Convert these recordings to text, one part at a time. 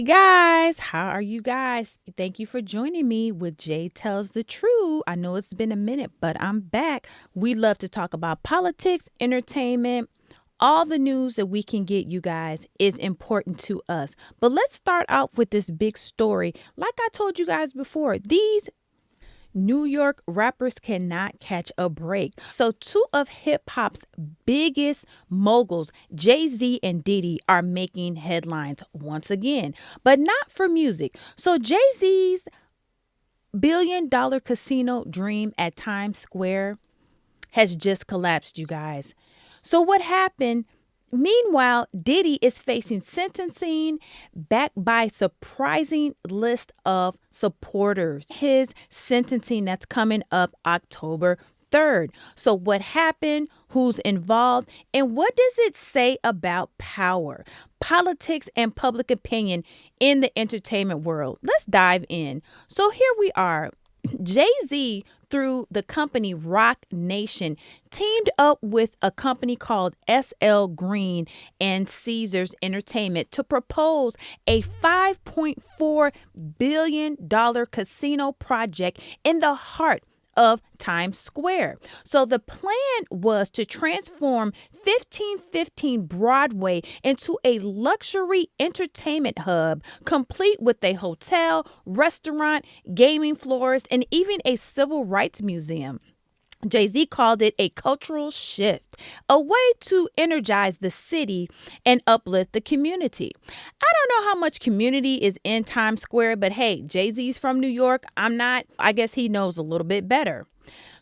guys, how are you guys? Thank you for joining me with Jay Tells the Truth. I know it's been a minute, but I'm back. We love to talk about politics, entertainment, all the news that we can get, you guys, is important to us. But let's start out with this big story. Like I told you guys before, these New York rappers cannot catch a break. So, two of hip hop's biggest moguls, Jay-Z and Diddy, are making headlines once again, but not for music. So, Jay-Z's billion-dollar casino dream at Times Square has just collapsed, you guys. So, what happened? Meanwhile, Diddy is facing sentencing backed by surprising list of supporters. His sentencing that's coming up October 3rd. So what happened? Who's involved? And what does it say about power, politics, and public opinion in the entertainment world? Let's dive in. So here we are. Jay-Z, through the company Rock Nation, teamed up with a company called SL Green and Caesars Entertainment to propose a $5.4 billion casino project in the heart of Times Square. So the plan was to transform 1515 Broadway into a luxury entertainment hub, complete with a hotel, restaurant, gaming floors, and even a civil rights museum. Jay-Z called it a cultural shift, a way to energize the city and uplift the community. I don't know how much community is in Times Square, but hey, Jay-Z's from New York. I'm not. I guess he knows a little bit better.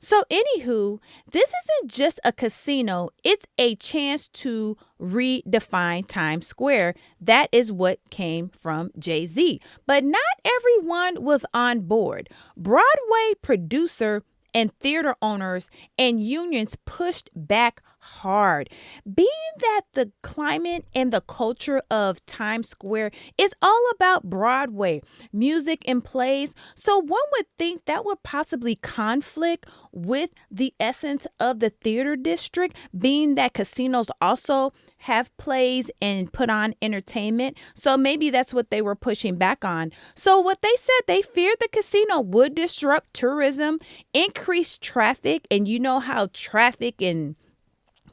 So, anywho, this isn't just a casino, it's a chance to redefine Times Square. That is what came from Jay-Z. But not everyone was on board. Broadway producer and theater owners and unions pushed back hard. Being that the climate and the culture of Times Square is all about Broadway, music and plays, so one would think that would possibly conflict with the essence of the theater district, being that casinos also have plays and put on entertainment. So maybe that's what they were pushing back on. So what they said, they feared the casino would disrupt tourism, increase traffic, and you know how traffic and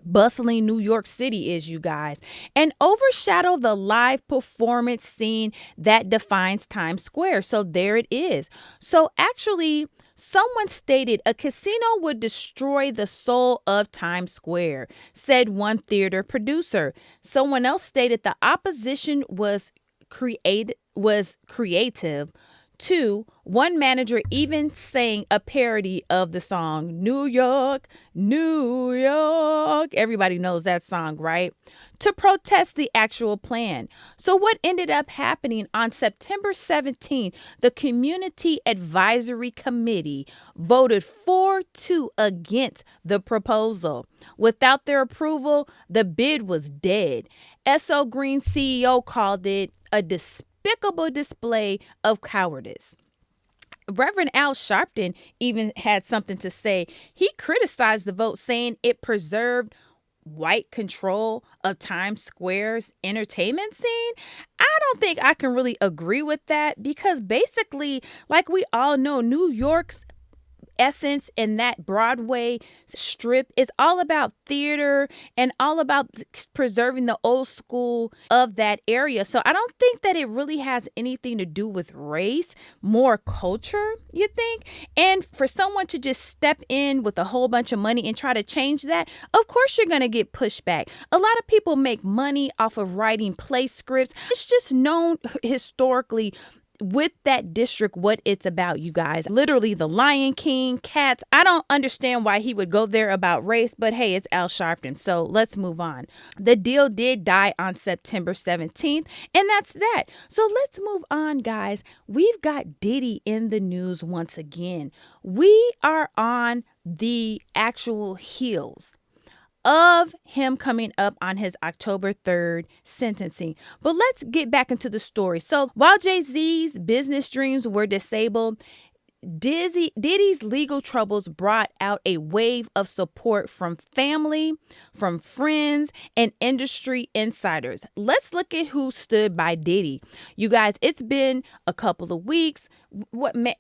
bustling New York City is, you guys, and overshadow the live performance scene that defines Times Square. So there it is. So actually, someone stated a casino would destroy the soul of Times Square, said one theater producer. Someone else stated the opposition was creative. Two, one manager even sang a parody of the song New York, New York. Everybody knows that song, right? To protest the actual plan. So what ended up happening on September 17th, the Community Advisory Committee voted 4-2 against the proposal. Without their approval, the bid was dead. SL Green CEO called it a despicable display of cowardice. Reverend Al Sharpton even had something to say. He criticized the vote, saying it preserved white control of Times Square's entertainment scene. I don't think I can really agree with that because basically, like we all know, New York's essence in that Broadway strip is all about theater and all about preserving the old school of that area. So I don't think that it really has anything to do with race, more culture, you think? And for someone to just step in with a whole bunch of money and try to change that, of course you're going to get pushback. A lot of people make money off of writing play scripts. It's just known historically with that district what it's about, you guys. Literally the Lion King, Cats. I don't understand why he would go there about race, but hey, it's Al Sharpton. So let's move on. The deal did die on September 17th, and that's that. So let's move on, guys. We've got Diddy in the news once again. We are on the actual heels of him coming up on his October 3rd sentencing. But let's get back into the story. So while Jay-Z's business dreams were disabled, Diddy's legal troubles brought out a wave of support from family, from friends, and industry insiders. Let's look at who stood by Diddy. You guys, it's been a couple of weeks,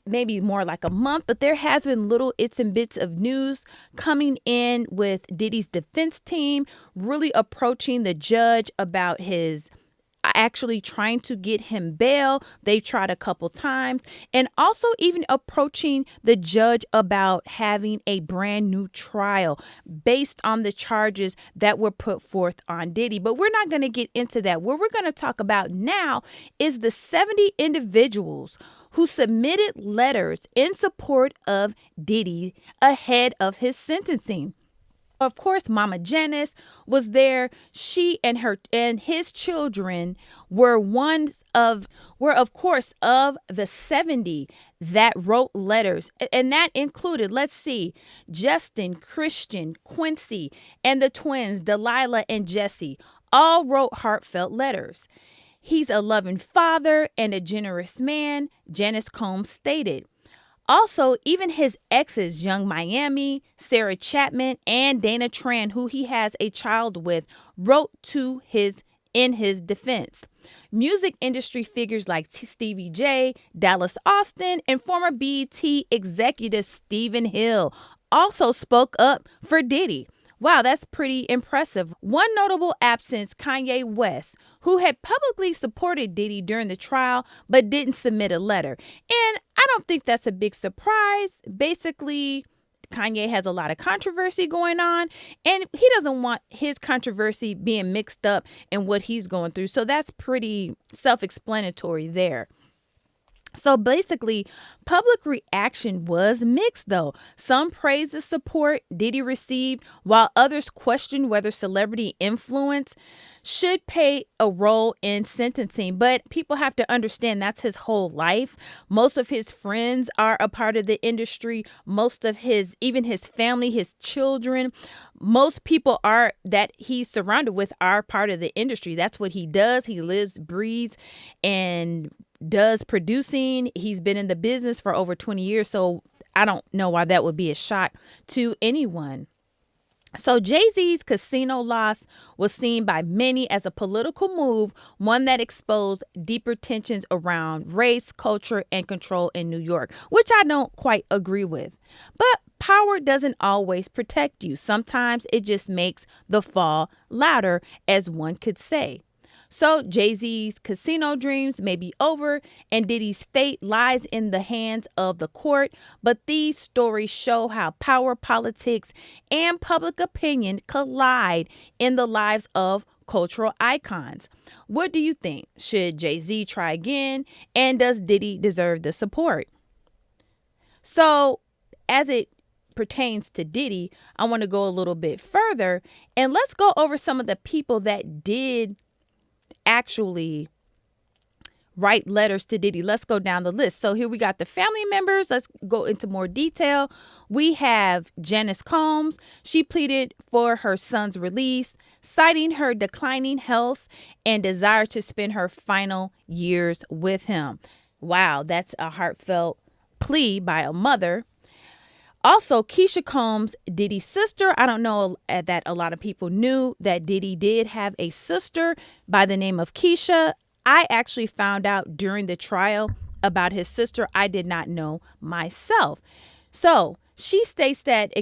maybe more like a month, but there has been little its and bits of news coming in with Diddy's defense team really approaching the judge about his actually trying to get him bail. They tried a couple times, and also even approaching the judge about having a brand new trial based on the charges that were put forth on Diddy. But we're not going to get into that. What we're going to talk about now is the 70 individuals who submitted letters in support of Diddy ahead of his sentencing. Of course, Mama Janice was there. She and his children were of course of the 70 that wrote letters. And that included, let's see, Justin, Christian, Quincy, and the twins, Delilah and Jesse, all wrote heartfelt letters. He's a loving father and a generous man, Janice Combs stated. Also, even his exes, Young Miami, Sarah Chapman, and Dana Tran, who he has a child with, wrote in his defense. Music industry figures like Stevie J, Dallas Austin, and former BET executive Stephen Hill also spoke up for Diddy. Wow, that's pretty impressive. One notable absence, Kanye West, who had publicly supported Diddy during the trial but didn't submit a letter. And I don't think that's a big surprise. Basically, Kanye has a lot of controversy going on, and he doesn't want his controversy being mixed up in what he's going through. So that's pretty self-explanatory there. So basically, public reaction was mixed, though. Some praised the support Diddy received, while others questioned whether celebrity influence should play a role in sentencing. But people have to understand that's his whole life. Most of his friends are a part of the industry. Most of even his family, his children, most people are that he's surrounded with are part of the industry. That's what he does. He lives, breathes, and does producing. He's been in the business for over 20 years. So I don't know why that would be a shock to anyone. So Jay-Z's casino loss was seen by many as a political move, one that exposed deeper tensions around race, culture, and control in New York, which I don't quite agree with. But power doesn't always protect you. Sometimes it just makes the fall louder, as one could say. So Jay-Z's casino dreams may be over and Diddy's fate lies in the hands of the court. But these stories show how power, politics, and public opinion collide in the lives of cultural icons. What do you think? Should Jay-Z try again? And does Diddy deserve the support? So as it pertains to Diddy, I want to go a little bit further and let's go over some of the people that did actually write letters to Diddy. Let's go down the list. So here we got the family members. Let's go into more detail. We have Janice Combs. She pleaded for her son's release, citing her declining health and desire to spend her final years with him. Wow, that's a heartfelt plea by a mother. Also, Keisha Combs, Diddy's sister. I don't know that a lot of people knew that Diddy did have a sister by the name of Keisha. I actually found out during the trial about his sister. I did not know myself. So she states that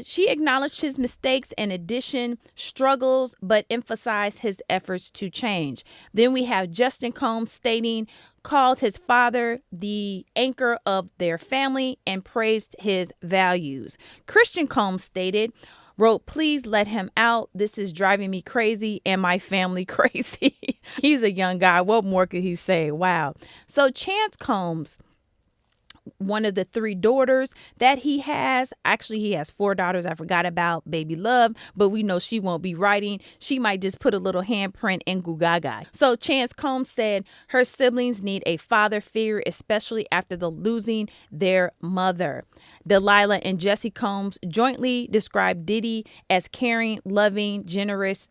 she acknowledged his mistakes and addition struggles, but emphasized his efforts to change. Then we have Justin Combs stating, called his father the anchor of their family and praised his values. Christian Combs wrote, please let him out. This is driving me crazy and my family crazy. He's a young guy. What more could he say? Wow. So Chance Combs, one of the three daughters that he has. Actually, he has four daughters. I forgot about Baby Love, but we know she won't be writing. She might just put a little handprint in Gugaga. So Chance Combs said her siblings need a father figure, especially after losing their mother. Delilah and Jesse Combs jointly described Diddy as caring, loving, generous,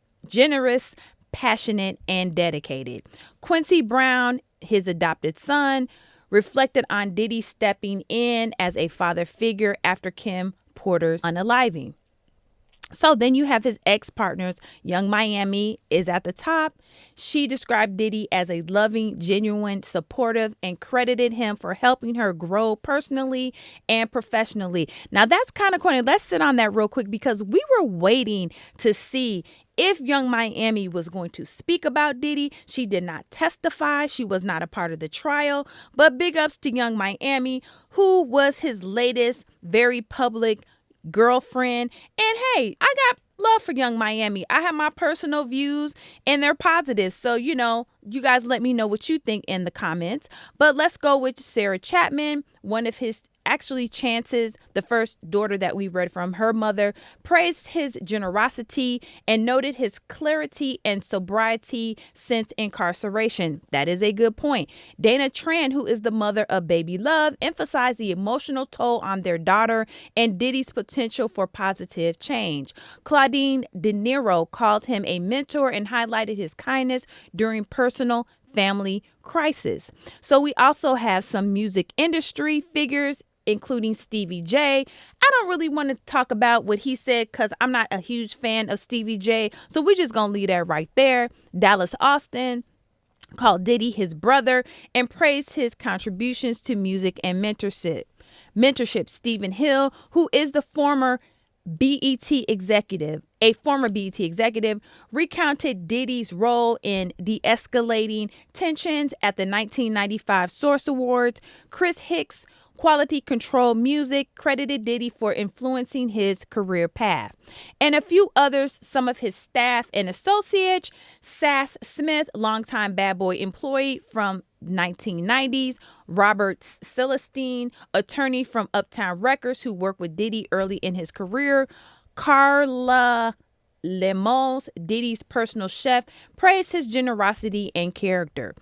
passionate, and dedicated. Quincy Brown, his adopted son, reflected on Diddy stepping in as a father figure after Kim Porter's unaliving. So then you have his ex-partners. Young Miami is at the top. She described Diddy as a loving, genuine, supportive, and credited him for helping her grow personally and professionally. Now that's kind of corny. Let's sit on that real quick because we were waiting to see if Young Miami was going to speak about Diddy. She did not testify. She was not a part of the trial. But big ups to Young Miami, who was his latest very public girlfriend. And hey, I got love for Young Miami. I have my personal views and they're positive. So, you guys let me know what you think in the comments. But let's go with Sarah Chapman, one of his actually Chance's, the first daughter that we read from. Her mother praised his generosity and noted his clarity and sobriety since incarceration. That is a good point. Dana Tran, who is the mother of baby Love, emphasized the emotional toll on their daughter and Diddy's potential for positive change. Claudine De Niro called him a mentor and highlighted his kindness during personal family crisis. So we also have some music industry figures, including Stevie J. I don't really want to talk about what he said because I'm not a huge fan of Stevie J. So we're just going to leave that right there. Dallas Austin called Diddy his brother and praised his contributions to music and mentorship. Stephen Hill, who is the former BET executive, recounted Diddy's role in de-escalating tensions at the 1995 Source Awards. Chris Hicks, Quality Control Music, credited Diddy for influencing his career path. And a few others, some of his staff and associates. Sass Smith, longtime Bad Boy employee from 1990s. Robert Celestine, attorney from Uptown Records who worked with Diddy early in his career. Carla Lemos, Diddy's personal chef, praised his generosity and character.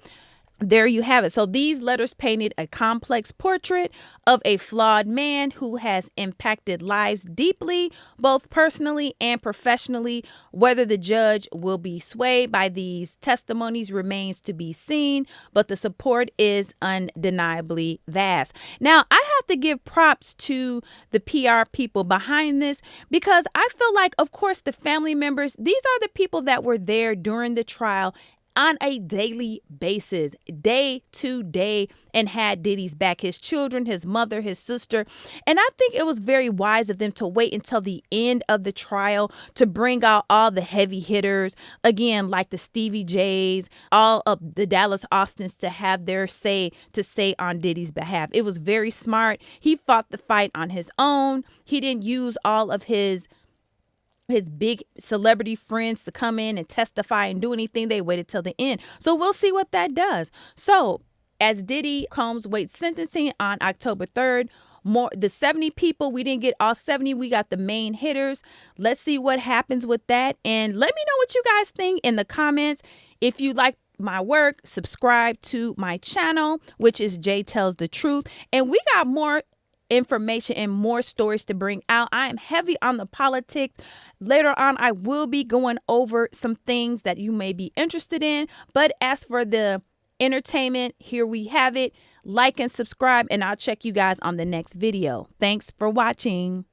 There you have it. So these letters painted a complex portrait of a flawed man who has impacted lives deeply, both personally and professionally. Whether the judge will be swayed by these testimonies remains to be seen, but the support is undeniably vast. Now, I have to give props to the PR people behind this because I feel like, of course, the family members, these are the people that were there during the trial on a daily basis, day to day, and had Diddy's back, his children, his mother, his sister. And I think it was very wise of them to wait until the end of the trial to bring out all the heavy hitters, again, like the Stevie J's, all of the Dallas Austins, to have their say on Diddy's behalf. It was very smart. He fought the fight on his own. He didn't use all of his big celebrity friends to come in and testify and do anything. They waited till the end. So we'll see what that does. So as Diddy Combs waits sentencing on October 3rd, the 70 people, we didn't get all 70. We got the main hitters. Let's see what happens with that. And let me know what you guys think in the comments. If you like my work, subscribe to my channel, which is Jay Tells the Truth. And we got more information and more stories to bring out. I am heavy on the politics. Later on, I will be going over some things that you may be interested in. But as for the entertainment, here we have it. Like and subscribe, and I'll check you guys on the next video. Thanks for watching.